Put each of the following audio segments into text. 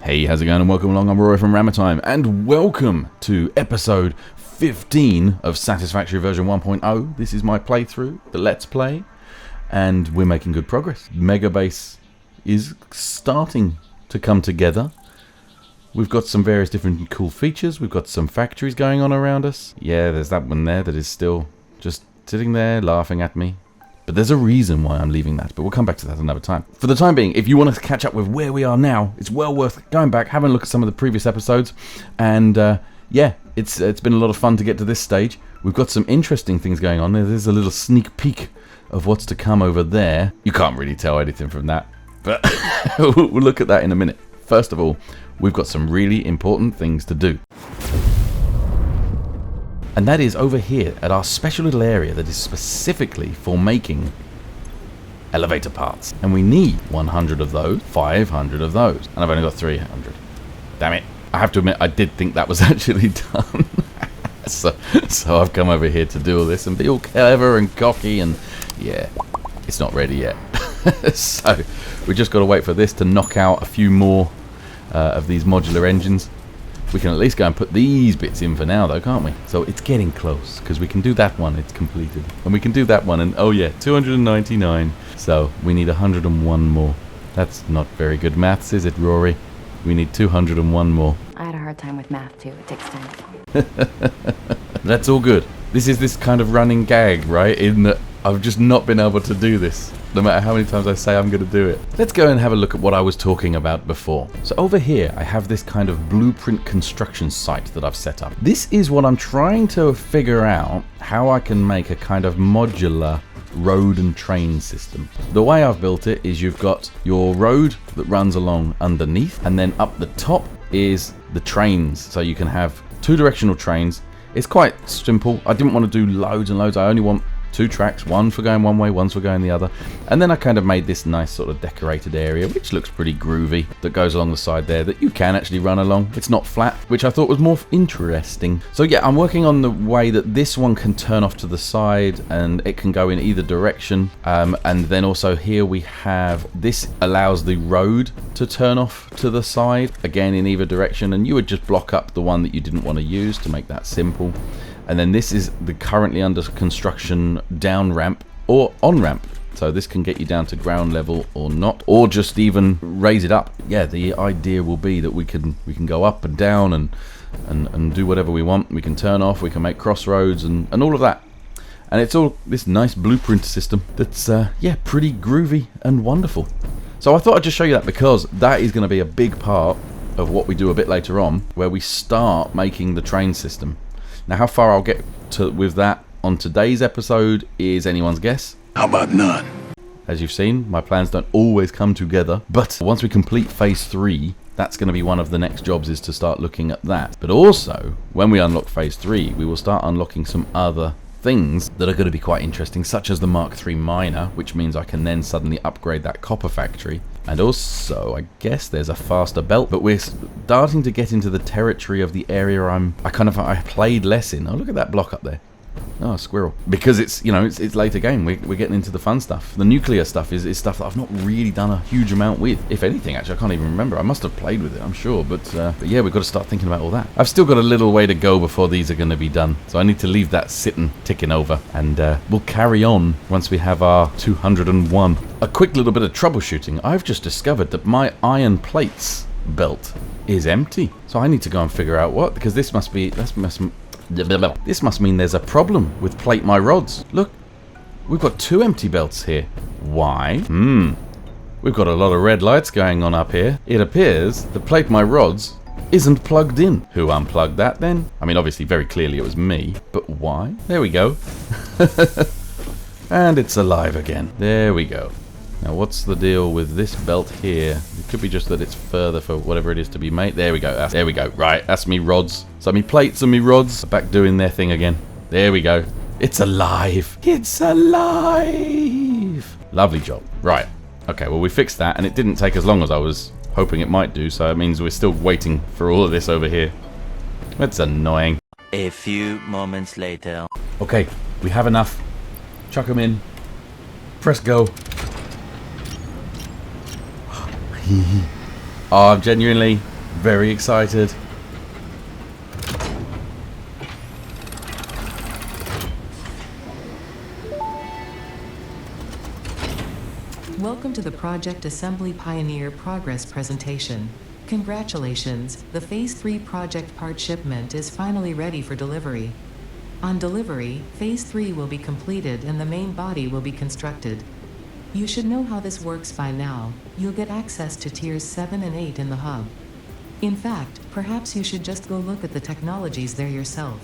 Hey, how's it going and welcome along, I'm Roy from Ramatime, and welcome to episode 15 of Satisfactory version 1.0. This is my playthrough, the Let's Play, and we're making good progress. Megabase is starting to come together. We've got some various different cool features, we've got some factories going on around us. Yeah, there's that one there that is still just sitting there laughing at me. But there's a reason why I'm leaving that, but we'll come back to that another time. For the time being, if you want to catch up with where we are now, it's well worth going back, having a look at some of the previous episodes. And yeah, it's been a lot of fun to get to this stage. We've got some interesting things going on. There's a little sneak peek of what's to come over there. You can't really tell anything from that, but we'll look at that in a minute. First of all, we've got some really important things to do. And that is over here at our special little area that is specifically for making elevator parts. And we need 100 of those, 500 of those. And I've only got 300. Damn it. I have to admit, I did think that was actually done. so I've come over here to do all this and be all clever and cocky, and yeah, it's not ready yet. So we just got to wait for this to knock out a few more of these modular engines. We can at least go and put these bits in for now though, can't we? So it's getting close, because we can do that one, it's completed. And we can do that one, and oh yeah, 299. So we need 101 more. That's not very good maths, is it, Rory? We need 201 more. I had a hard time with math too, it takes time. That's all good. This is this kind of running gag, right? In that I've just not been able to do this, no matter how many times I say I'm going to do it. Let's go and have a look at what I was talking about before. So over here, I have this kind of blueprint construction site that I've set up. This is what I'm trying to figure out, how I can make a kind of modular road and train system. The way I've built it is you've got your road that runs along underneath, and then up the top is the trains. So you can have two directional trains. It's quite simple. I didn't want to do loads and loads. I only want two tracks, one for going one way, one for going the other. And then I kind of made this nice sort of decorated area, which looks pretty groovy, that goes along the side there that you can actually run along. It's not flat, which I thought was more interesting. So yeah, I'm working on the way that this one can turn off to the side and it can go in either direction. And then also here we have, this allows the road to turn off to the side, again in either direction. And you would just block up the one that you didn't want to use to make that simple. And then this is the currently under construction down ramp or on ramp. So this can get you down to ground level or not, or just even raise it up. Yeah, the idea will be that we can go up and down and do whatever we want. We can turn off, we can make crossroads and all of that. And it's all this nice blueprint system that's yeah, pretty groovy and wonderful. So I thought I'd just show you that, because that is going to be a big part of what we do a bit later on, where we start making the train system. Now, how far I'll get to with that on today's episode is anyone's guess. How about none? As you've seen, my plans don't always come together, but once we complete phase 3, that's going to be one of the next jobs, is to start looking at that. But also, when we unlock phase 3, we will start unlocking some other things that are going to be quite interesting, such as the Mark III miner, which means I can then suddenly upgrade that copper factory. And also, I guess there's a faster belt, but we're starting to get into the territory of the area I played less in. Oh, look at that block up there. Oh, a squirrel. Because it's, you know, it's later game. We're getting into the fun stuff. The nuclear stuff is stuff that I've not really done a huge amount with. If anything, actually, I can't even remember. I must have played with it, I'm sure. But yeah, we've got to start thinking about all that. I've still got a little way to go before these are going to be done. So I need to leave that sitting, ticking over. And we'll carry on once we have our 201. A quick little bit of troubleshooting. I've just discovered that my iron plates belt is empty. So I need to go and figure out what, because this must mean there's a problem with plate my rods. Look, we've got two empty belts here. Why? We've got a lot of red lights going on up here. It appears the plate my rods isn't plugged in. Who unplugged that then? I mean, obviously, very clearly it was me, but why? There we go. And it's alive again. There we go. Now, what's the deal with this belt here? It could be just that it's further for whatever it is to be made. There we go. There we go. Right, that's me rods. So me plates and me rods are back doing their thing again. There we go. It's alive. It's alive. Lovely job. Right. Okay, well, we fixed that, and it didn't take as long as I was hoping it might do, so it means we're still waiting for all of this over here. That's annoying. A few moments later. Okay, we have enough. Chuck them in. Press go. Oh, I'm genuinely Very excited. Welcome to the Project Assembly Pioneer Progress presentation. Congratulations, the Phase 3 project part shipment is finally ready for delivery. On delivery, Phase 3 will be completed and the main body will be constructed. You should know how this works by now. You'll get access to Tiers 7 and 8 in the hub. In fact, perhaps you should just go look at the technologies there yourself.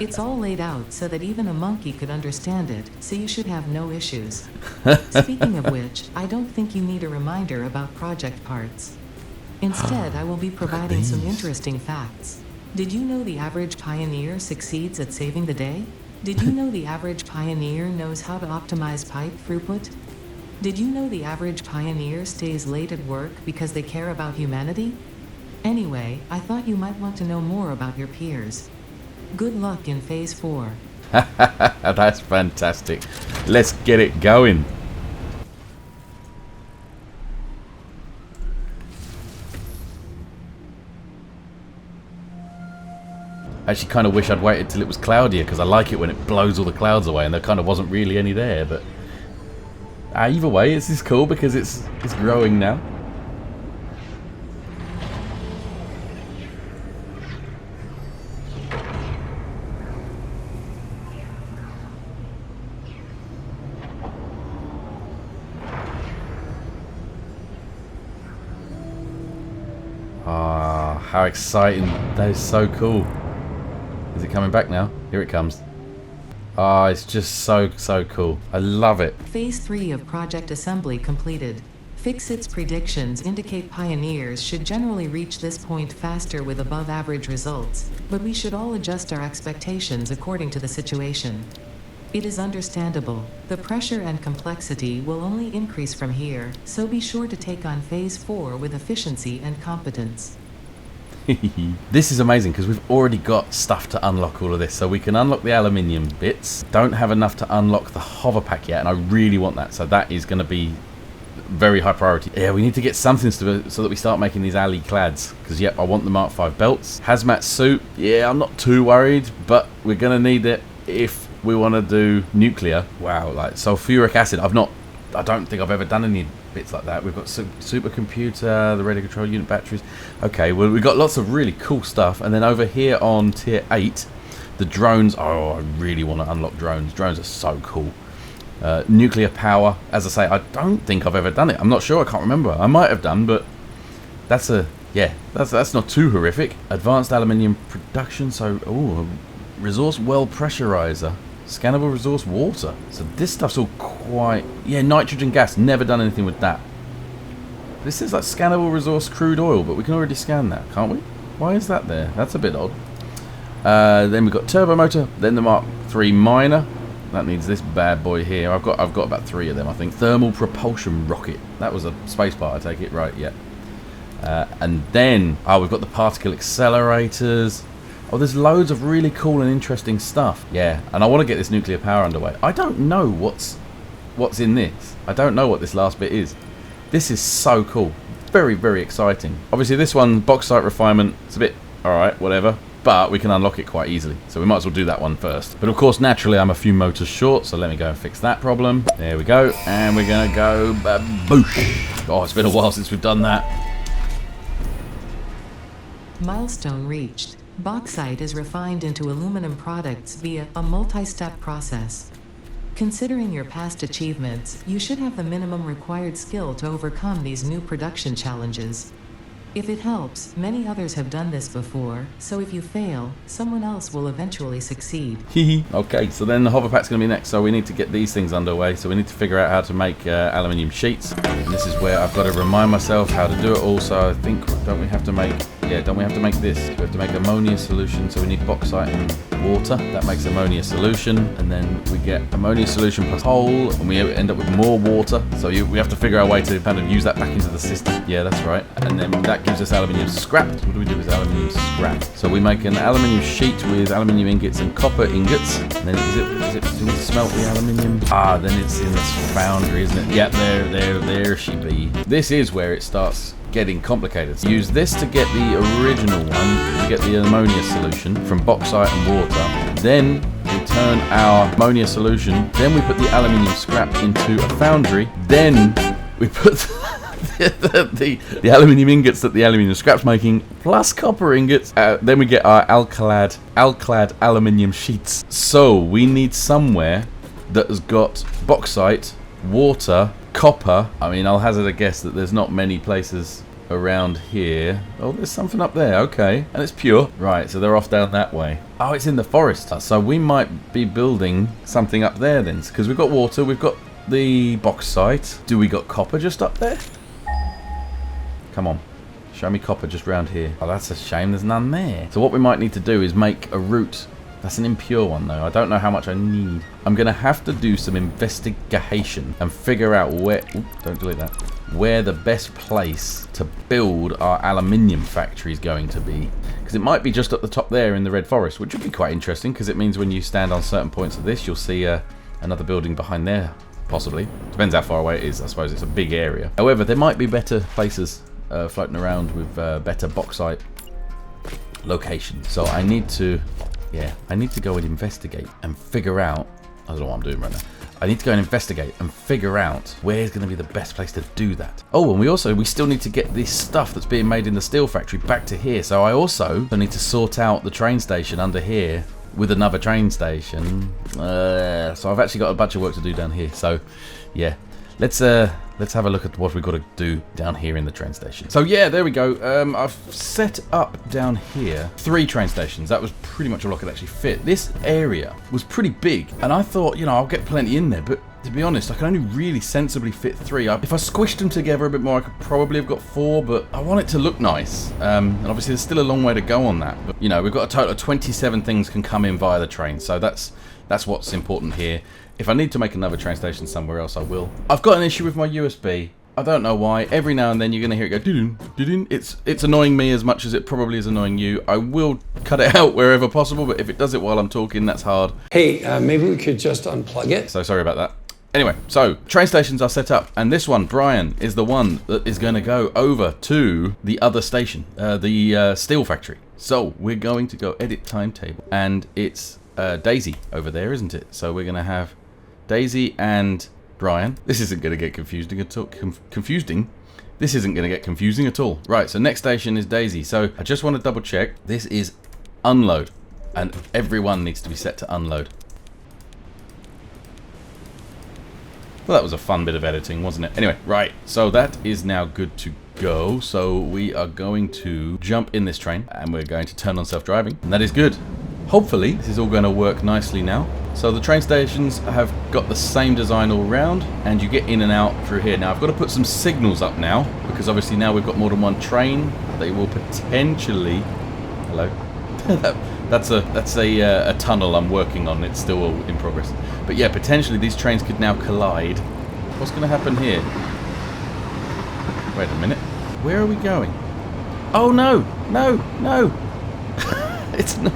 It's all laid out so that even a monkey could understand it, so you should have no issues. Speaking of which, I don't think you need a reminder about project parts. Instead, I will be providing some interesting facts. Did you know the average pioneer succeeds at saving the day? Did you know the average pioneer knows how to optimize pipe throughput? Did you know the average pioneer stays late at work because they care about humanity? Anyway, I thought you might want to know more about your peers. Good luck in Phase 4. That's fantastic. Let's get it going. I actually kind of wish I'd waited till it was cloudier, because I like it when it blows all the clouds away and there kind of wasn't really any there, but either way, this is cool because it's growing now. Ah, how exciting. That is so cool. Is it coming back now? Here it comes. Ah, it's just so cool. I love it. Phase 3 of Project Assembly completed. Fixit's predictions indicate pioneers should generally reach this point faster with above average results, but we should all adjust our expectations according to the situation. It is understandable. The pressure and complexity will only increase from here, so be sure to take on Phase 4 with efficiency and competence. This is amazing because we've already got stuff to unlock all of this. So we can unlock the aluminium bits. Don't have enough to unlock the hover pack yet, and I really want that. So that is going to be very high priority. Yeah, we need to get something so that we start making these alley clads. Because, yep, I want the Mark 5 belts. Hazmat suit. Yeah, I'm not too worried, but we're going to need it if we want to do nuclear. Wow, like sulfuric acid. I don't think I've ever done any bits like that. We've got supercomputer, the radio control unit batteries. Okay, well, we've got lots of really cool stuff. And then over here on tier 8, the drones. Oh, I really want to unlock drones. Drones are so cool. Nuclear power. As I say, I don't think I've ever done it. I'm not sure. I can't remember. I might have done, but that's not too horrific. Advanced aluminium production. So, resource well pressurizer. Scannable resource water. So this stuff's all quite... Yeah, nitrogen gas. Never done anything with that. This is like scannable resource crude oil, but we can already scan that, can't we? Why is that there? That's a bit odd. Then we've got turbo motor. Then the Mark 3 miner. That needs this bad boy here. I've got about 3 of them, I think. Thermal propulsion rocket. That was a space bar, I take it. Right, yeah. And then... we've got the particle accelerators. Oh, there's loads of really cool and interesting stuff. Yeah, and I want to get this nuclear power underway. I don't know what's in this. I don't know what this last bit is. This is so cool. Very, very exciting. Obviously, this one, bauxite refinement, it's a bit, alright, whatever. But we can unlock it quite easily. So we might as well do that one first. But of course, naturally, I'm a few motors short. So let me go and fix that problem. There we go. And we're going to go boosh. Oh, it's been a while since we've done that. Milestone reached. Bauxite is refined into aluminum products via a multi-step process. Considering your past achievements, you should have the minimum required skill to overcome these new production challenges. If it helps, many others have done this before, so if you fail, someone else will eventually succeed. Okay, so then the hover pack's going to be next, so we need to get these things underway. So we need to figure out how to make aluminium sheets. And this is where I've got to remind myself how to do it all. So I think, don't we have to make this? We have to make ammonia solution, so we need bauxite and water. That makes ammonia solution, and then we get ammonia solution plus coal, and we end up with more water. So we have to figure out a way to kind of use that back into the system. Yeah, that's right. And then that gives us aluminium scrap. What do we do with aluminium scrap? So we make an aluminium sheet with aluminium ingots and copper ingots. And then do we smelt the aluminium? Then it's in this foundry, isn't it? Yeah, there she be. This is where it starts getting complicated. So use this to get the original one, to get the ammonia solution from bauxite and water. Then we turn our ammonia solution, then we put the aluminium scrap into a foundry, then we put the aluminium ingots that the aluminium scrap's making, plus copper ingots. Then we get our alclad aluminium sheets. So we need somewhere that has got bauxite, water, copper. I mean, I'll hazard a guess that there's not many places around here. Oh, there's something up there. Okay, and it's pure. Right, so they're off down that way. Oh, it's in the forest. So we might be building something up there then, because we've got water, we've got the bauxite. Do we got copper just up there? Come on, show me copper just round here. Oh, that's a shame there's none there. So what we might need to do is make a route. That's an impure one though. I don't know how much I need. I'm gonna have to do some investigation and figure out where, don't delete that, where the best place to build our aluminium factory is going to be. Because it might be just at the top there in the red forest, which would be quite interesting, because it means when you stand on certain points of this, you'll see another building behind there, possibly. Depends how far away it is. I suppose it's a big area. However, there might be better places floating around with better bauxite locations. So I need to, I need to go and investigate and figure out, I don't know what I'm doing right now. I need to go and investigate and figure out where's going to be the best place to do that. Oh, and we still need to get this stuff that's being made in the steel factory back to here. So I also need to sort out the train station under here with another train station. So I've actually got a bunch of work to do down here. So yeah, let's have a look at what we've got to do down here in the train station. So yeah, there we go. I've set up down here 3 train stations. That was pretty much all I could actually fit. This area was pretty big, and I thought, you know, I'll get plenty in there, but to be honest, I can only really sensibly fit 3. If I squished them together a bit more, I could probably have got 4, but I want it to look nice. And obviously there's still a long way to go on that, but you know, we've got a total of 27 things can come in via the train, so that's what's important here. If I need to make another train station somewhere else, I will. I've got an issue with my USB. I don't know why. Every now and then you're going to hear it go doo-doo, doo-doo. It's annoying me as much as it probably is annoying you. I will cut it out wherever possible, but if it does it while I'm talking, that's hard. Hey, maybe we could just unplug it. So sorry about that. Anyway, so train stations are set up, and this one, Brian, is the one that is going to go over to the other station, the steel factory. So we're going to go edit timetable, and it's Daisy over there, isn't it? So we're going to have Daisy and Brian. This isn't going to get confusing at all. This isn't going to get confusing at all. Right, so next station is Daisy. So I just want to double check. This is unload, and everyone needs to be set to unload. Well, that was a fun bit of editing, wasn't it? Anyway, right, so that is now good to go. So we are going to jump in this train, and we're going to turn on self-driving, and that is good. Hopefully, this is all going to work nicely now. So the train stations have got the same design all round, and you get in and out through here. Now, I've got to put some signals up now, because obviously now we've got more than one train. They will potentially... Hello? That's a tunnel I'm working on. It's still in progress. But yeah, potentially these trains could now collide. What's going to happen here? Wait a minute. Where are we going? Oh no! No! No! It's not.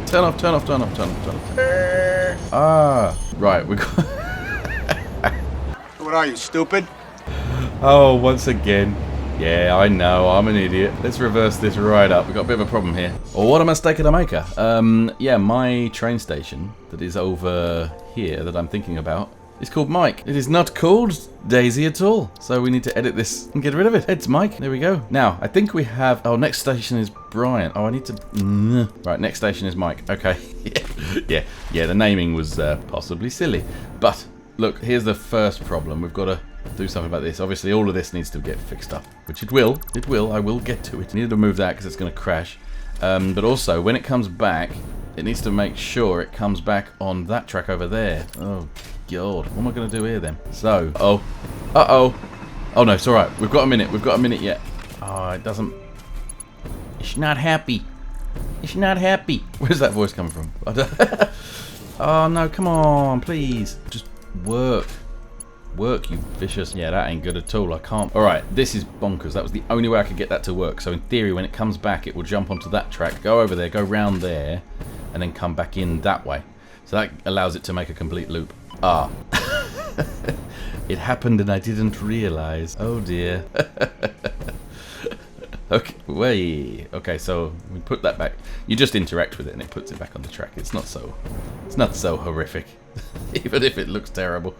Turn off, turn off, turn off, turn off, turn off. Ah, right, we got... What are you, stupid? Oh, once again. Yeah, I know, I'm an idiot. Let's reverse this right up. We've got a bit of a problem here. Or what a mistake of a maker. Yeah, my train station that is over here that I'm thinking about is called Mike. It is not called Daisy at all. So we need to edit this and get rid of it. It's Mike. There we go. Now, I think we have... Oh, next station is Brian. Oh, I need to... Right, next station is Mike. Okay. Yeah, the naming was possibly silly. But, look, here's the first problem. We've got to do something about this. Obviously, all of this needs to get fixed up. Which it will. It will. I will get to it. I need to move that because it's going to crash. But also, when it comes back, it needs to make sure it comes back on that track over there. Oh, God. What am I going to do here, then? So, Uh-oh. Oh, no, it's all right. We've got a minute. We've got a minute yet. Oh, it doesn't... It's not happy. It's not happy. Where's that voice coming from? Oh, no, come on, please. Just work. Work, you vicious... Yeah, that ain't good at all. I can't... Alright, this is bonkers. That was the only way I could get that to work. So in theory, when it comes back, it will jump onto that track, go over there, go round there, and then come back in that way. So that allows it to make a complete loop. Ah. It happened and I didn't realise. Oh dear. Okay, way. Okay, so we put that back. You just interact with it and it puts it back on the track. It's not so horrific, even if it looks terrible.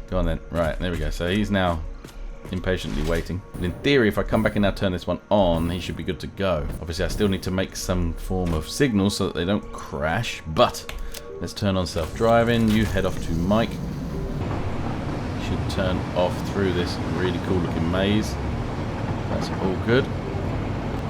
Go on then. Right, there we go. So he's now impatiently waiting. And in theory, if I come back and now turn this one on, he should be good to go. Obviously, I still need to make some form of signal so that they don't crash. But let's turn on self-driving. You head off to Mike. You should turn off through this really cool looking maze. That's all good.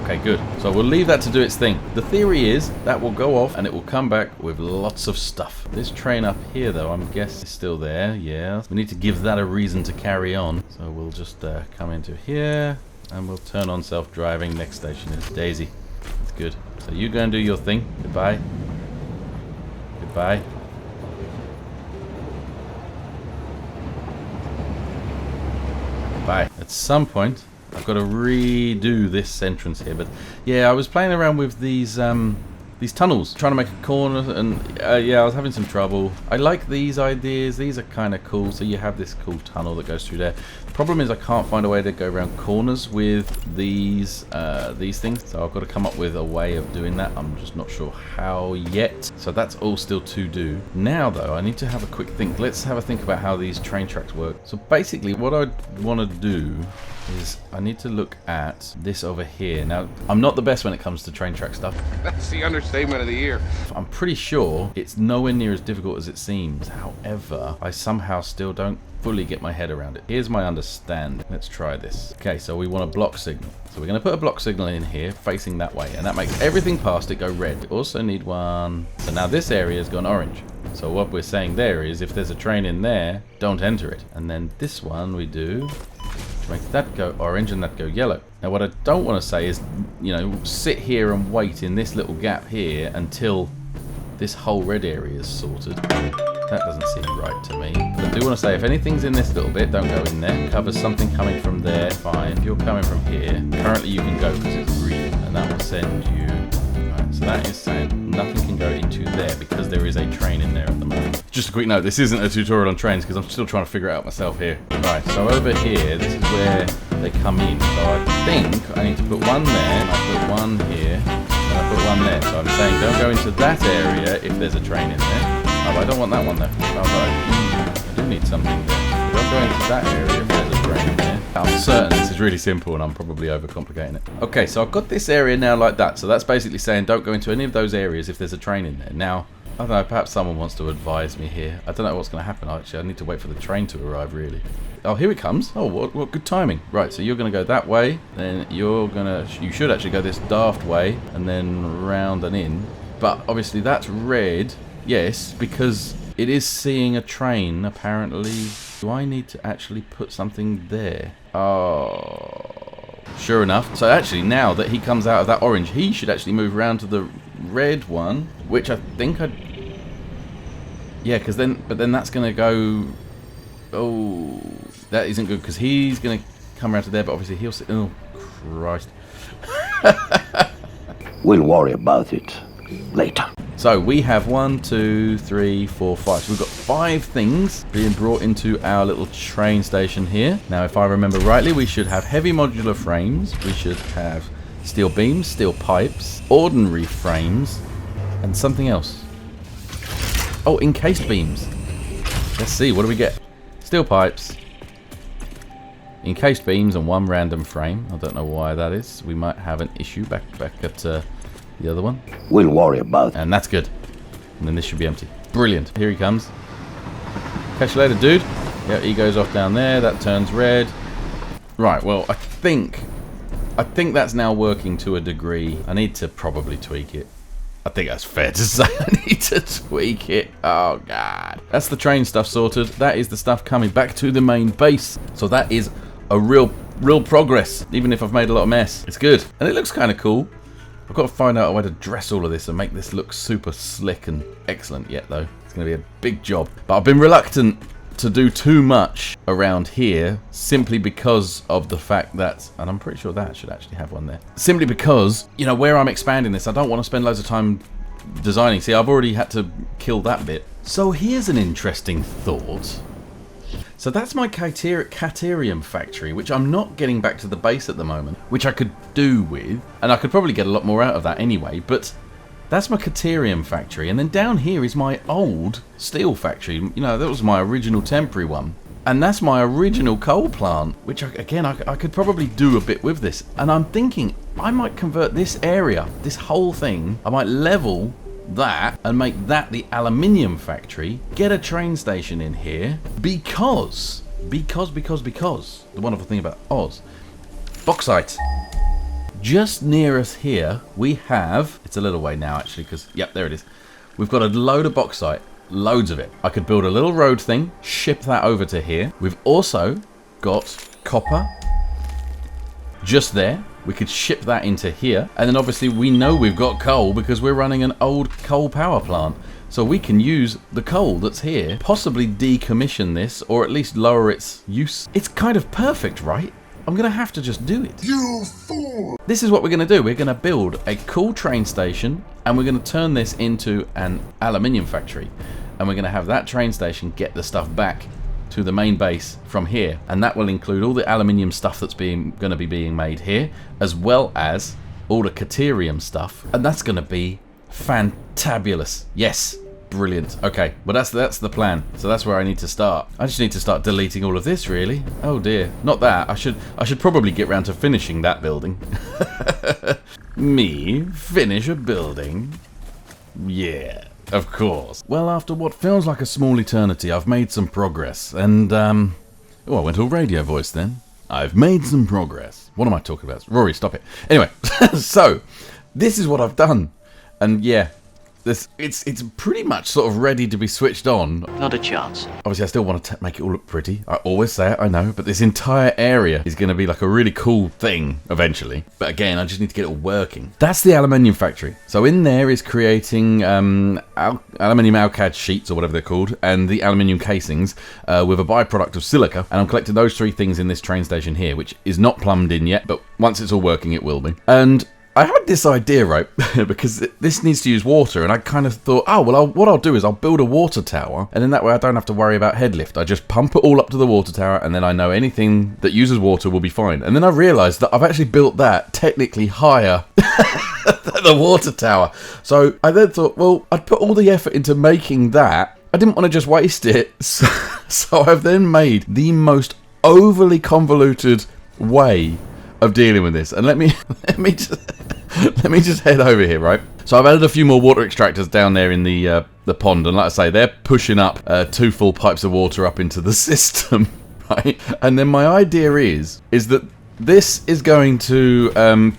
Okay, good. So we'll leave that to do its thing. The theory is that will go off and it will come back with lots of stuff. This train up here, though, I'm guessing is still there. Yeah. We need to give that a reason to carry on. So we'll just come into here and we'll turn on self-driving. Next station is Daisy. That's good. So you go and do your thing. Goodbye. Goodbye. Goodbye. At some point, I've got to redo this entrance here, but yeah, I was playing around with these tunnels, trying to make a corner, and yeah, I was having some trouble. I like these ideas; these are kind of cool. So you have this cool tunnel that goes through there. The problem is I can't find a way to go around corners with these things, so I've got to come up with a way of doing that. I'm just not sure how yet. So that's all still to do. Now, though, I need to have a quick think. Let's have a think about how these train tracks work. So basically, what I want to do is I need to look at this over here. Now, I'm not the best when it comes to train track stuff. That's the understatement of the year. I'm pretty sure it's nowhere near as difficult as it seems. However, I somehow still don't fully get my head around it. Here's my understanding. Let's try this. Okay, so we want a block signal. So we're going to put a block signal in here facing that way, and that makes everything past it go red. We also need one. So now this area has gone orange. So what we're saying there is if there's a train in there, don't enter it. And then this one we do make that go orange and that go yellow. Now what I don't want to say is, you know, sit here and wait in this little gap here until this whole red area is sorted. That doesn't seem right to me. But I do want to say if anything's in this little bit, don't go in there. Covers something coming from there, fine. If you're coming from here, currently you can go because it's green, and that will send you. Right, so that is saying nothing can go into there because there is a train in there at the moment. Just a quick note, this isn't a tutorial on trains because I'm still trying to figure it out myself here. Right, so over here, this is where they come in. So I think I need to put one there, I put one here, and I put one there. So I'm saying don't go into that area if there's a train in there. Oh, but I don't want that one though. Oh, I do need something there. Don't go into that area if there's a train in there. I'm certain this is really simple and I'm probably overcomplicating it. Okay, so I've got this area now like that. So that's basically saying don't go into any of those areas if there's a train in there. Now, I don't know, perhaps someone wants to advise me here. I don't know what's going to happen, actually. I need to wait for the train to arrive, really. Oh, here it comes. Oh, what good timing. Right, so you're going to go that way. Then you should actually go this daft way and then round and in. But obviously that's red, yes, because it is seeing a train, apparently. Do I need to actually put something there? Oh, sure enough. So actually, now that he comes out of that orange, he should actually move around to the red one, which I think I'd... Yeah, because then... But then that's going to go... Oh, that isn't good, because he's going to come around to there, but obviously he'll... Oh, Christ. We'll worry about it later. So we have 1, 2, 3, 4, 5. So we've got 5 things being brought into our little train station here. Now, if I remember rightly, we should have heavy modular frames. We should have steel beams, steel pipes, ordinary frames, and something else. Oh, encased beams. Let's see, what do we get? Steel pipes, encased beams, and 1 random frame. I don't know why that is. We might have an issue back at the other one. We'll worry about it. And that's good. And then this should be empty. Brilliant. Here he comes. Catch you later, dude. Yeah, he goes off down there. That turns red. Right, well, I think that's now working to a degree. I need to probably tweak it. I think that's fair to say. I need to tweak it. Oh, God. That's the train stuff sorted. That is the stuff coming back to the main base. So that is a real progress, even if I've made a lot of mess. It's good. And it looks kind of cool. I've got to find out a way to dress all of this and make this look super slick and excellent yet, though. It's going to be a big job. But I've been reluctant to do too much around here simply because of the fact that, and I'm pretty sure that should actually have one there, simply because, you know, where I'm expanding this, I don't want to spend loads of time designing. See, I've already had to kill that bit. So here's an interesting thought. So that's my Caterium factory, which I'm not getting back to the base at the moment, which I could do with, and I could probably get a lot more out of that anyway, but that's my Caterium factory. And then down here is my old steel factory. You know, that was my original temporary one. And that's my original coal plant, which, I could probably do a bit with this. And I'm thinking I might convert this area, this whole thing, I might level that and make that the aluminium factory, get a train station in here, because the wonderful thing about Oz, bauxite. Just near us here, we have, it's a little way now actually, because, yep, there it is. We've got a load of bauxite. Loads of it. I could build a little road thing, ship that over to here. We've also got copper just there. We could ship that into here. And then obviously we know we've got coal because we're running an old coal power plant. So we can use the coal that's here, possibly decommission this, or at least lower its use. It's kind of perfect, right? I'm going to have to just do it. You fool! This is what we're going to do. We're going to build a cool train station, and we're going to turn this into an aluminium factory. And we're going to have that train station get the stuff back to the main base from here. And that will include all the aluminium stuff that's going to be being made here, as well as all the Caterium stuff. And that's going to be fantabulous. Yes. Brilliant. Okay, well that's the plan. So that's where I need to start. I just need to start deleting all of this, really. Oh dear. Not that. I should probably get round to finishing that building. Me finish a building? Yeah, of course. Well, after what feels like a small eternity, I've made some progress. And oh, I went all radio voice then. I've made some progress. What am I talking about? Rory, stop it. Anyway, so this is what I've done. And yeah, it's pretty much sort of ready to be switched on. Not a chance. Obviously, I still want to make it all look pretty. I always say it, I know, but this entire area is going to be like a really cool thing eventually. But again, I just need to get it all working. That's the aluminium factory. So in there is creating aluminium alcad sheets, or whatever they're called, and the aluminium casings with a byproduct of silica. And I'm collecting those three things in this train station here, which is not plumbed in yet, but once it's all working, it will be. And I had this idea, right, because this needs to use water, and I kind of thought, oh, well, what I'll do is I'll build a water tower, and then that way I don't have to worry about headlift. I just pump it all up to the water tower, and then I know anything that uses water will be fine. And then I realised that I've actually built that technically higher than the water tower. So I then thought, well, I'd put all the effort into making that. I didn't want to just waste it, so I've then made the most overly convoluted way of dealing with this. And let me just head over here, right? So I've added a few more water extractors down there in the pond, and like I say, they're pushing up 2 full pipes of water up into the system, right? And then my idea is that this is going to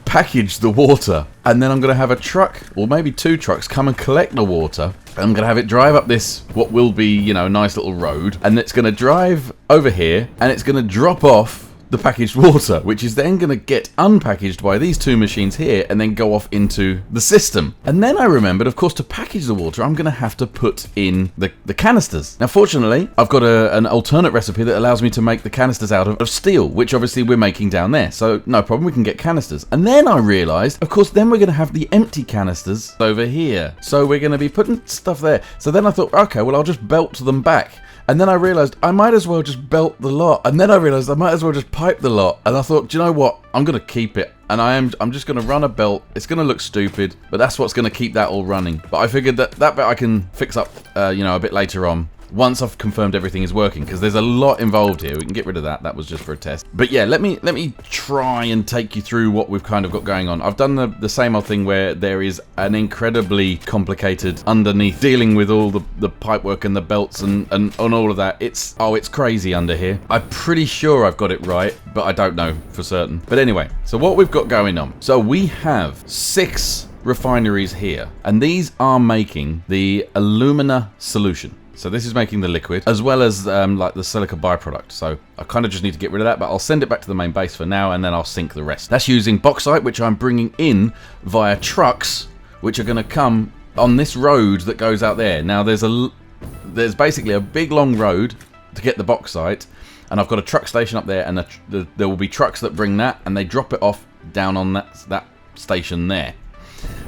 package the water, and then I'm going to have a truck, or maybe 2 trucks, come and collect the water. And I'm going to have it drive up this, what will be, you know, a nice little road, and it's going to drive over here, and it's going to drop off the packaged water, which is then going to get unpackaged by these 2 machines here and then go off into the system. And then I remembered, of course, to package the water, I'm going to have to put in the canisters. Now, fortunately, I've got an alternate recipe that allows me to make the canisters out of steel, which obviously we're making down there. So no problem, we can get canisters. And then I realized, of course, then we're going to have the empty canisters over here. So we're going to be putting stuff there. So then I thought, okay, well, I'll just belt them back. And then I realised I might as well just belt the lot. And then I realised I might as well just pipe the lot. And I thought, do you know what? I'm going to keep it. And I'm just going to run a belt. It's going to look stupid, but that's what's going to keep that all running. But I figured that bit I can fix up, a bit later on, once I've confirmed everything is working, because there's a lot involved here. We can get rid of that. That was just for a test. But yeah, let me try and take you through what we've kind of got going on. I've done the same old thing where there is an incredibly complicated underneath, dealing with all the pipework and the belts and all of that. It's crazy under here. I'm pretty sure I've got it right, but I don't know for certain. But anyway, so what we've got going on. So we have 6 refineries here, and these are making the alumina solution. So this is making the liquid, as well as like the silica byproduct. So I kind of just need to get rid of that, but I'll send it back to the main base for now, and then I'll sink the rest. That's using bauxite, which I'm bringing in via trucks, which are going to come on this road that goes out there. Now there's basically a big long road to get the bauxite, and I've got a truck station up there, and there will be trucks that bring that, and they drop it off down on that station there.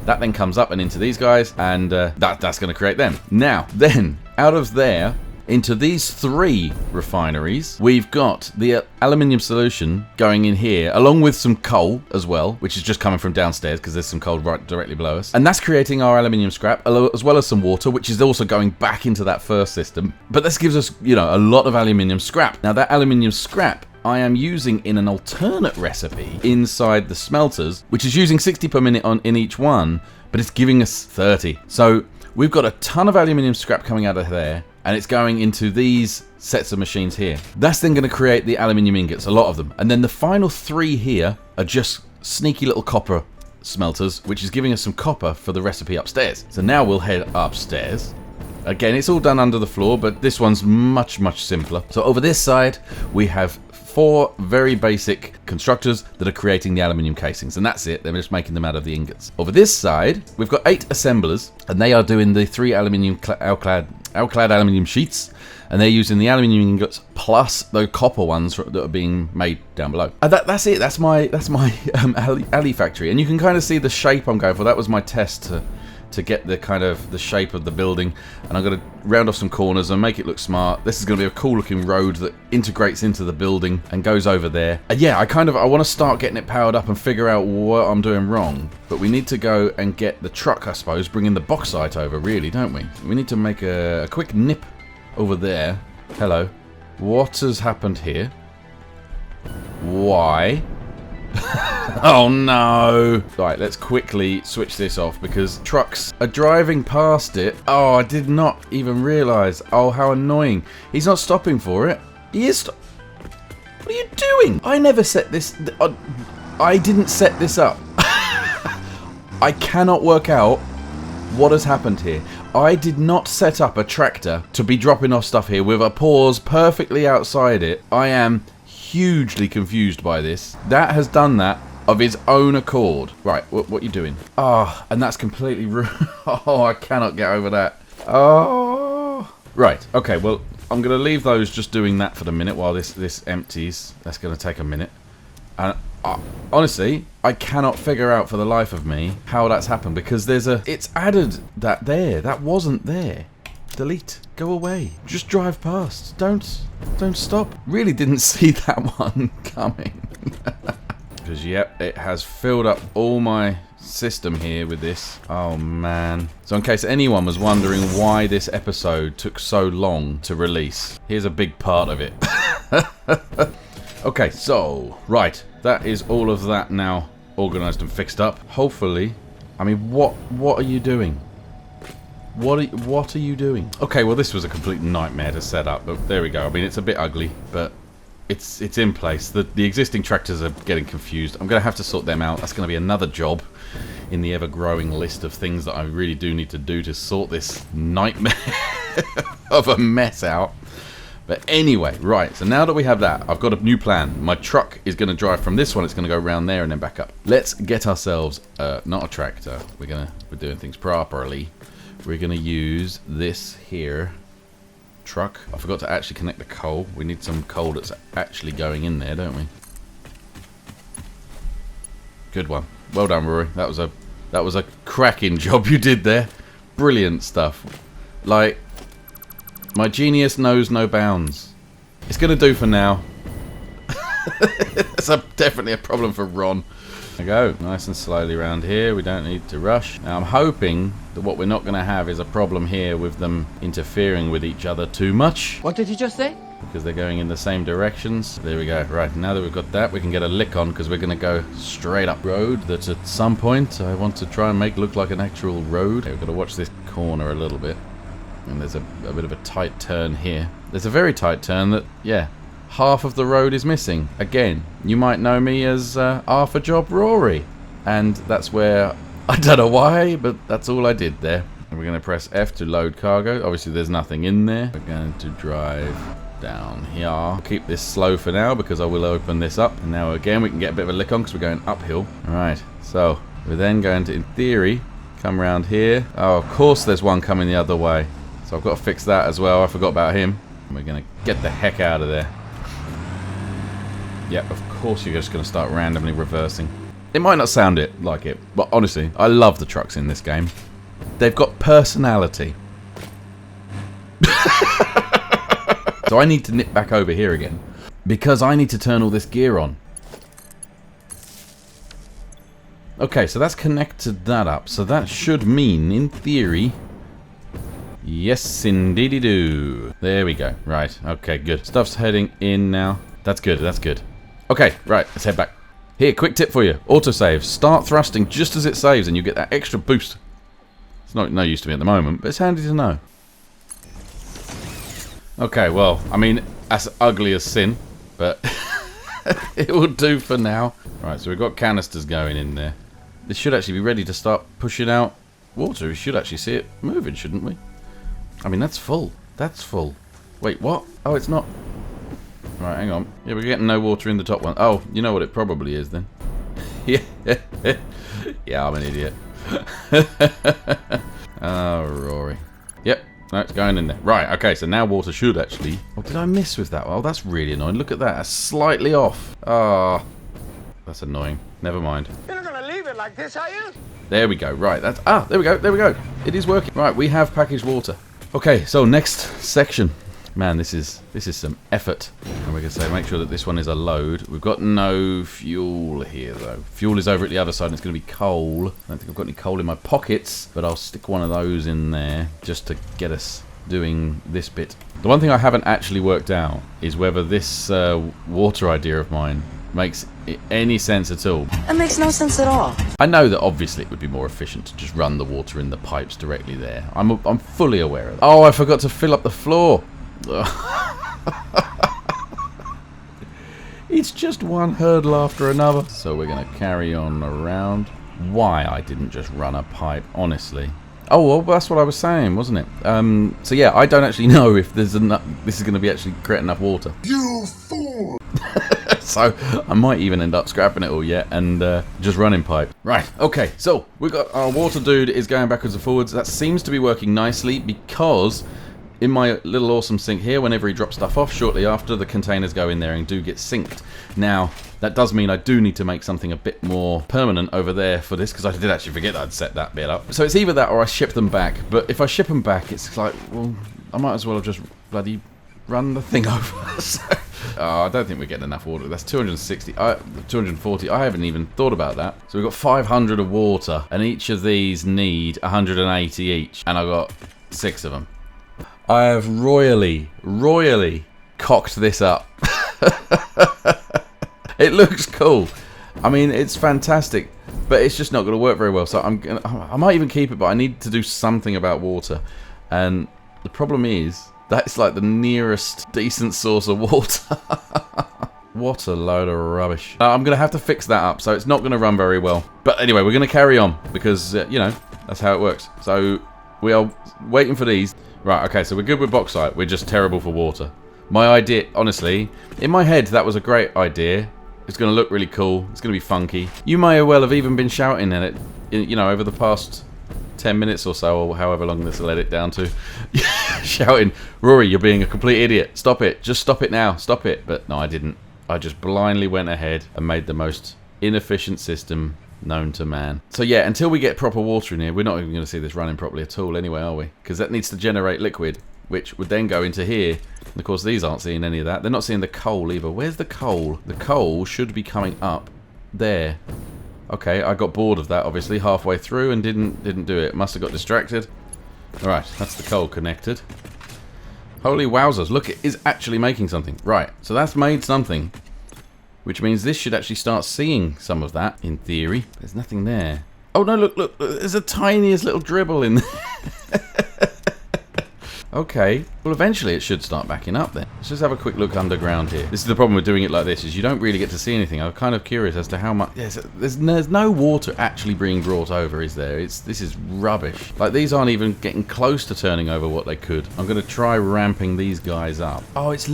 That then comes up and into these guys, and that's going to create them. Now, then, out of there into these 3 refineries. We've got the aluminium solution going in here, along with some coal as well, which is just coming from downstairs because there's some coal right directly below us. And that's creating our aluminium scrap, as well as some water, which is also going back into that first system. But this gives us, you know, a lot of aluminium scrap. Now, that aluminium scrap I am using in an alternate recipe inside the smelters, which is using 60 per minute in each one, but it's giving us 30. So we've got a ton of aluminium scrap coming out of there, and it's going into these sets of machines here. That's then going to create the aluminium ingots, a lot of them. And then the final 3 here are just sneaky little copper smelters, which is giving us some copper for the recipe upstairs. So now we'll head upstairs. Again, it's all done under the floor, but this one's much, much simpler. So over this side, we have 4 very basic constructors that are creating the aluminium casings, and that's it. They're just making them out of the ingots. Over this side, we've got 8 assemblers, and they are doing the 3 aluminium alclad aluminium sheets, and they're using the aluminium ingots plus the copper ones that are being made down below. That's it. That's my alley factory, and you can kind of see the shape I'm going for. That was my test to get the kind of the shape of the building, and I'm going to round off some corners and make it look smart. This is going to be a cool looking road that integrates into the building and goes over there. And yeah, I want to start getting it powered up and figure out what I'm doing wrong, but we need to go and get the truck, I suppose, bringing the bauxite over, really, don't we? We need to make a quick nip over there. Hello. What has happened here? Why? Oh no! Right, let's quickly switch this off because trucks are driving past it. Oh, I did not even realise. Oh, how annoying. He's not stopping for it. He is What are you doing? I never set this... I didn't set this up. I cannot work out what has happened here. I did not set up a tractor to be dropping off stuff here with a pause perfectly outside it. I am hugely confused by this. That has done that of his own accord. Right, what are you doing? Oh, and that's completely rude. Oh, I cannot get over that. Oh. Right, okay, well, I'm going to leave those just doing that for the minute while this empties. That's going to take a minute. And honestly, I cannot figure out for the life of me how that's happened because it's added that there. That wasn't there. Delete. Go away. Just drive past. Don't stop. Really didn't see that one coming. Because, yep, it has filled up all my system here with this. Oh, man. So in case anyone was wondering why this episode took so long to release, here's a big part of it. Okay, so, right. That is all of that now organised and fixed up. Hopefully, I mean, what are you doing? What are you doing? Okay, well, this was a complete nightmare to set up, but there we go. I mean, it's a bit ugly, but it's in place. The existing tractors are getting confused. I'm going to have to sort them out. That's going to be another job in the ever-growing list of things that I really do need to do to sort this nightmare of a mess out. But anyway, right, so now that we have that, I've got a new plan. My truck is going to drive from this one. It's going to go around there and then back up. Let's get ourselves, not a tractor. We're doing things properly. We're going to use this here truck. I forgot to actually connect the coal. We need some coal that's actually going in there, don't we? Good one. Well done, Rory. That was a cracking job you did there. Brilliant stuff. Like, my genius knows no bounds. It's going to do for now. It's definitely a problem for Ron. There we go. Nice and slowly around here. We don't need to rush. Now, I'm hoping that what we're not going to have is a problem here with them interfering with each other too much. What did you just say? Because they're going in the same directions. There we go. Right, now that we've got that, we can get a lick on because we're going to go straight up road that at some point I want to try and make look like an actual road. Okay, we've got to watch this corner a little bit. And there's a bit of a tight turn here. There's a very tight turn that, yeah, half of the road is missing. Again, you might know me as Half a Job Rory. And that's where, I don't know why, but that's all I did there. And we're going to press F to load cargo. Obviously, there's nothing in there. We're going to drive down here. I'll keep this slow for now because I will open this up. And now, again, we can get a bit of a lick on because we're going uphill. All right, so we're then going to, in theory, come around here. Oh, of course there's one coming the other way. So I've got to fix that as well. I forgot about him. And we're going to get the heck out of there. Yeah, of course you're just going to start randomly reversing. It might not sound like it, but honestly, I love the trucks in this game. They've got personality. So I need to nip back over here again, because I need to turn all this gear on. Okay, so that's connected that up. So that should mean, in theory... Yes, indeedy do. There we go. Right, okay, good. Stuff's heading in now. That's good, that's good. Okay, right, let's head back. Here, quick tip for you. Autosave. Start thrusting just as it saves and you get that extra boost. It's not no use to me at the moment, but it's handy to know. Okay, well, I mean, that's ugly as sin, but it will do for now. Right, so we've got canisters going in there. This should actually be ready to start pushing out water. We should actually see it moving, shouldn't we? I mean, that's full. That's full. Wait, what? Oh, it's not. Right, hang on. Yeah, we're getting no water in the top one. Oh, you know what it probably is then. Yeah, yeah, I'm an idiot. Oh, Rory. Yep, that's going in there. Right, okay, so now water should actually... Oh, did I miss with that? Oh, that's really annoying. Look at that. That's slightly off. Ah, that's annoying. Never mind. You're not going to leave it like this, are you? There we go. Right, that's... Ah, there we go. There we go. It is working. Right, we have packaged water. Okay, so next section. Man, this is some effort. And we're going to say make sure that this one is a load. We've got no fuel here, though. Fuel is over at the other side, and it's going to be coal. I don't think I've got any coal in my pockets, but I'll stick one of those in there just to get us doing this bit. The one thing I haven't actually worked out is whether this water idea of mine makes any sense at all. It makes no sense at all. I know that obviously it would be more efficient to just run the water in the pipes directly there. I'm fully aware of that. Oh, I forgot to fill up the floor. It's just one hurdle after another. So we're going to carry on around. Why I didn't just run a pipe, honestly. Oh, well, that's what I was saying, wasn't it? So yeah, I don't actually know if there's enough. This is going to be actually create enough water. You fool! So I might even end up scrapping it all yet and just running pipe. Right, okay, so we've got our water dude is going backwards and forwards. That seems to be working nicely because in my little awesome sink here, whenever he drops stuff off, shortly after, the containers go in there and do get synced. Now, that does mean I do need to make something a bit more permanent over there for this, because I did actually forget that I'd set that bit up. So it's either that or I ship them back. But if I ship them back, it's like, well, I might as well have just bloody run the thing over. So, I don't think we're getting enough water. That's 260, 240. I haven't even thought about that. So we've got 500 of water, and each of these need 180 each. And I've got 6 of them. I have royally cocked this up. It looks cool. I mean, it's fantastic, but it's just not going to work very well. So I might even keep it, but I need to do something about water. And the problem is, that's like the nearest decent source of water. What a load of rubbish. I'm going to have to fix that up, so it's not going to run very well. But anyway, we're going to carry on, because, you know, that's how it works. So we are waiting for these. Right, okay, so we're good with bauxite. We're just terrible for water. My idea, honestly, in my head, that was a great idea. It's going to look really cool. It's going to be funky. You may well have even been shouting at it, you know, over the past 10 minutes or so, or however long this will let it down to. Shouting, Rory, you're being a complete idiot. Stop it. Just stop it now. Stop it. But no, I didn't. I just blindly went ahead and made the most inefficient system known to man. So yeah, until we get proper water in here, we're not even going to see this running properly at all anyway, are we? Because that needs to generate liquid, which would then go into here. And of course, these aren't seeing any of that. They're not seeing the coal either. Where's the coal? The coal should be coming up there. Okay, I got bored of that, obviously, halfway through and didn't do it. Must have got distracted. Alright, that's the coal connected. Holy wowzers, look, it is actually making something. Right, so that's made something. Which means this should actually start seeing some of that, in theory. There's nothing there. Oh no, look, there's a tiniest little dribble in there. Okay, well eventually it should start backing up then. Let's just have a quick look underground here. This is the problem with doing it like this, is you don't really get to see anything. I'm kind of curious as to how much... Yes, there's no water actually being brought over, is there? This is rubbish. Like, these aren't even getting close to turning over what they could. I'm going to try ramping these guys up. Oh, it's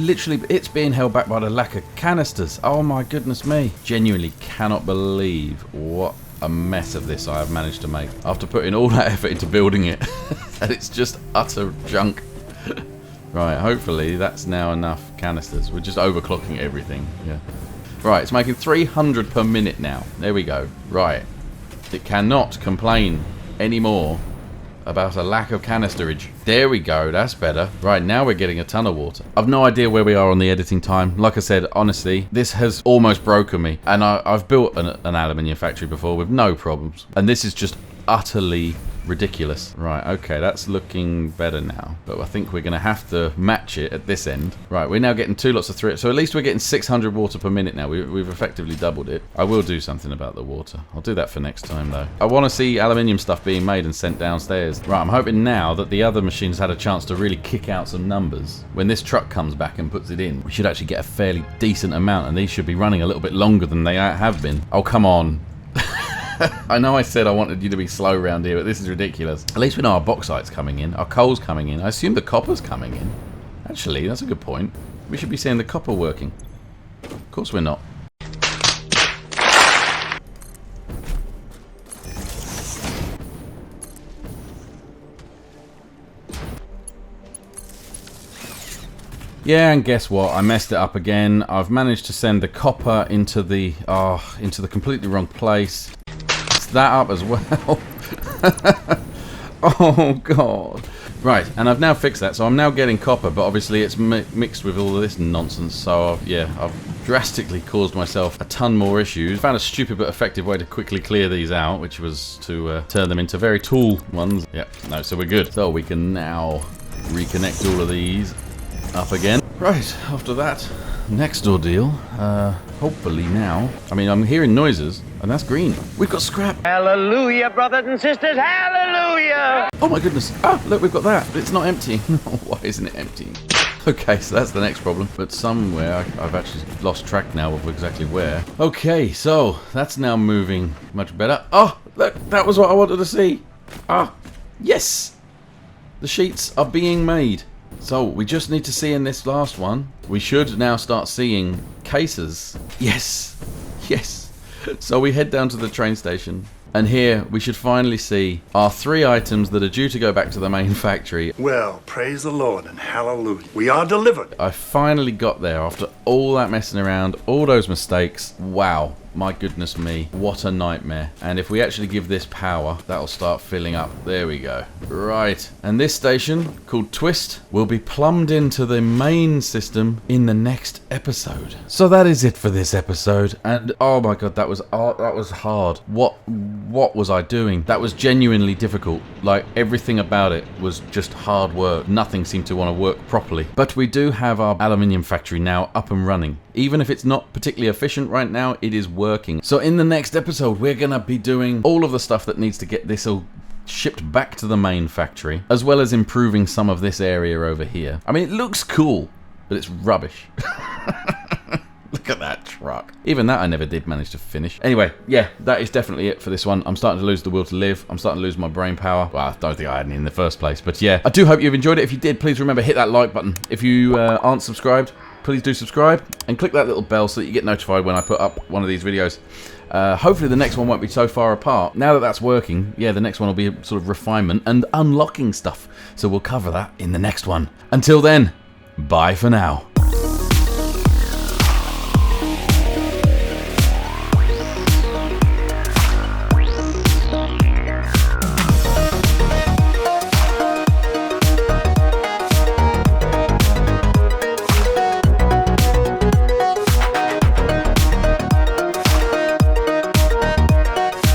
being held back by the lack of canisters. Oh my goodness me. Genuinely cannot believe what a mess of this I have managed to make after putting all that effort into building it. And it's just utter junk. Right, hopefully that's now enough canisters. We're just overclocking everything. Yeah. Right, it's making 300 per minute now. There we go. Right. It cannot complain anymore about a lack of canisterage. There we go, that's better. Right, now we're getting a ton of water. I've no idea where we are on the editing time. Like I said, honestly, this has almost broken me. And I've built an aluminium factory before with no problems. And this is just utterly ridiculous. Right, okay, that's looking better now. But I think we're going to have to match it at this end. Right, we're now getting 2 lots of 3. So at least we're getting 600 water per minute now. We've effectively doubled it. I will do something about the water. I'll do that for next time, though. I want to see aluminium stuff being made and sent downstairs. Right, I'm hoping now that the other machines had a chance to really kick out some numbers. When this truck comes back and puts it in, we should actually get a fairly decent amount, and these should be running a little bit longer than they have been. Oh, come on. I know I said I wanted you to be slow around here, but this is ridiculous. At least we know our bauxite's coming in, our coal's coming in. I assume the copper's coming in. Actually, that's a good point. We should be seeing the copper working. Of course we're not. Yeah, and guess what? I messed it up again. I've managed to send the copper into the completely wrong place. That up as well. Oh god. Right, and I've now fixed that, so I'm now getting copper, but obviously it's mixed with all of this nonsense, so I've drastically caused myself a ton more issues. Found a stupid but effective way to quickly clear these out, which was to turn them into very tall ones. Yep, no, so we're good. So we can now reconnect all of these up again. Right, after that next ordeal, hopefully now, I mean, I'm hearing noises, and that's green. We've got scrap. Hallelujah, brothers and sisters, hallelujah! Oh my goodness. Ah, look, we've got that. It's not empty. Why isn't it empty? Okay, so that's the next problem. But somewhere, I've actually lost track now of exactly where. Okay, so that's now moving much better. Oh, look, that was what I wanted to see. Ah, yes! The sheets are being made. So we just need to see in this last one, we should now start seeing cases. Yes, yes. So we head down to the train station, and here we should finally see our 3 items that are due to go back to the main factory. Well, praise the Lord and hallelujah. We are delivered. I finally got there after all that messing around, all those mistakes. Wow. My goodness me, what a nightmare. And if we actually give this power, that'll start filling up. There we go. Right. And this station, called Twist, will be plumbed into the main system in the next episode. So that is it for this episode. And oh my god, that was hard. What was I doing? That was genuinely difficult. Like, everything about it was just hard work. Nothing seemed to want to work properly. But we do have our aluminium factory now up and running. Even if it's not particularly efficient right now, it is working. So in the next episode, we're going to be doing all of the stuff that needs to get this all shipped back to the main factory, as well as improving some of this area over here. I mean, it looks cool, but it's rubbish. Look at that truck. Even that I never did manage to finish. Anyway, yeah, that is definitely it for this one. I'm starting to lose the will to live. I'm starting to lose my brain power. Well, I don't think I had any in the first place. But yeah, I do hope you've enjoyed it. If you did, please remember, hit that like button. If you aren't subscribed, please do subscribe and click that little bell so that you get notified when I put up one of these videos. Hopefully the next one won't be so far apart. Now that that's working, yeah, the next one will be a sort of refinement and unlocking stuff. So we'll cover that in the next one. Until then, bye for now.